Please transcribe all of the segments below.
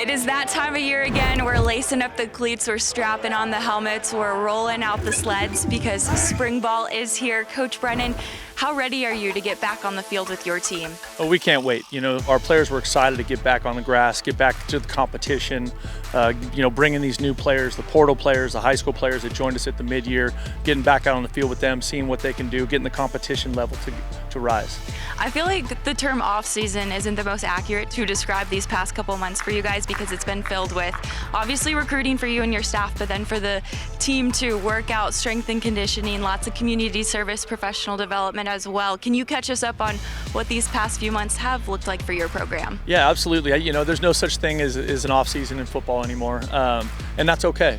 It is that time of year again. We're lacing up the cleats, we're strapping on the helmets, we're rolling out the sleds because spring ball is here. Coach Brennan, how ready are you to get back on the field with your team? Oh, we can't wait. You know, our players were excited to get back on the grass, get back to the competition, bringing these new players, the portal players, the high school players that joined us at the mid-year, getting back out on the field with them, seeing what they can do, getting the competition level to rise. I feel like the term off-season isn't the most accurate to describe these past couple months for you guys because it's been filled with obviously recruiting for you and your staff, but then for the team to work out, strength and conditioning, lots of community service, professional development as well. Can you catch us up on what these past few months have looked like for your program? Yeah, absolutely. You know, there's no such thing as an off-season in football anymore, and that's okay.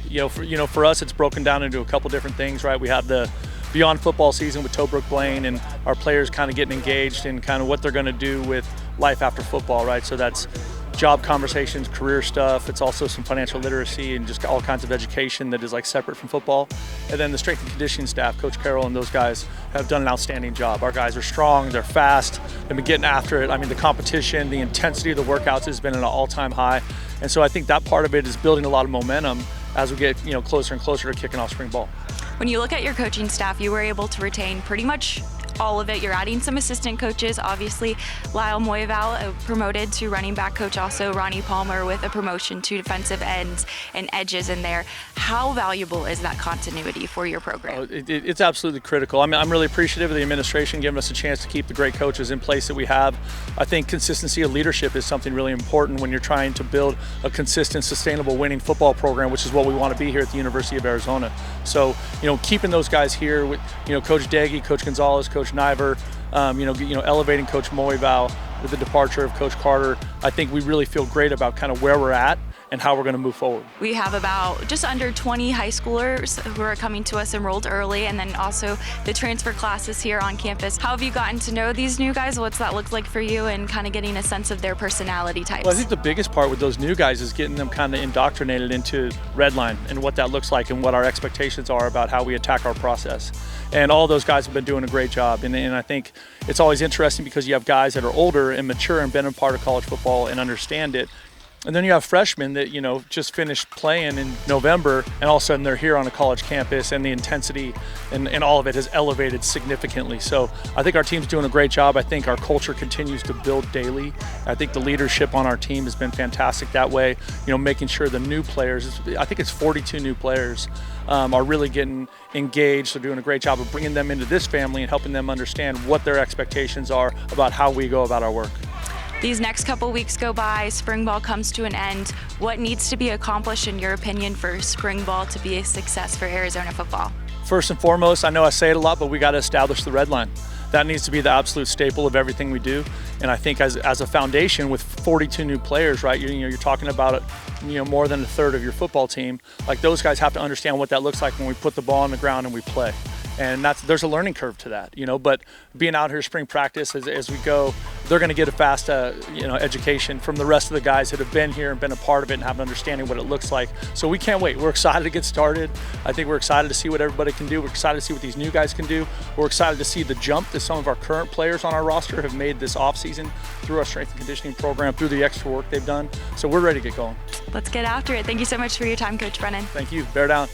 For us, it's broken down into a couple different things, right? We have the beyond football season with Tobruk Blaine and our players kind of getting engaged in kind of what they're going to do with life after football, right? So that's job conversations, career stuff. It's also some financial literacy and just all kinds of education that is like separate from football. And then the strength and conditioning staff, Coach Carroll and those guys have done an outstanding job. Our guys are strong, they're fast, they've been getting after it. I mean, the competition, the intensity of the workouts has been at an all-time high. And so I think that part of it is building a lot of momentum as we get closer and closer to kicking off spring ball. When you look at your coaching staff, you were able to retain pretty much all of it. You're adding some assistant coaches, obviously Lyle Moyval promoted to running back coach, also Ronnie Palmer with a promotion to defensive ends and edges in there. How valuable is that continuity for your program? It's absolutely critical. I mean, I'm really appreciative of the administration giving us a chance to keep the great coaches in place that we have. I think consistency of leadership is something really important when you're trying to build a consistent, sustainable, winning football program, which is what we want to be here at the University of Arizona. So, keeping those guys here with, Coach Daggy, Coach Gonzalez, Coach Niver, elevating Coach Moyval with the departure of Coach Carter, I think we really feel great about kind of where we're at and how we're going to move forward. We have about just under 20 high schoolers who are coming to us enrolled early, and then also the transfer classes here on campus. How have you gotten to know these new guys? What's that look like for you and kind of getting a sense of their personality types? Well, I think the biggest part with those new guys is getting them kind of indoctrinated into Redline and what that looks like and what our expectations are about how we attack our process. And all those guys have been doing a great job. And I think it's always interesting because you have guys that are older and mature and been a part of college football and understand it. And then you have freshmen that, just finished playing in November and all of a sudden they're here on a college campus and the intensity and all of it has elevated significantly. So I think our team's doing a great job. I think our culture continues to build daily. I think the leadership on our team has been fantastic that way, making sure the new players, I think it's 42 new players, are really getting engaged. They're doing a great job of bringing them into this family and helping them understand what their expectations are about how we go about our work. These next couple weeks go by, spring ball comes to an end. What needs to be accomplished, in your opinion, for spring ball to be a success for Arizona football? First and foremost, I know I say it a lot, but we got to establish the red line. That needs to be the absolute staple of everything we do. And I think as a foundation with 42 new players, right, you're talking about more than a third of your football team. Like, those guys have to understand what that looks like when we put the ball on the ground and we play. And there's a learning curve to that, but being out here spring practice as we go, they're going to get a fast, education from the rest of the guys that have been here and been a part of it and have an understanding what it looks like. So we can't wait. We're excited to get started. I think we're excited to see what everybody can do. We're excited to see what these new guys can do. We're excited to see the jump that some of our current players on our roster have made this offseason through our strength and conditioning program, through the extra work they've done. So we're ready to get going. Let's get after it. Thank you so much for your time, Coach Brennan. Thank you. Bear down.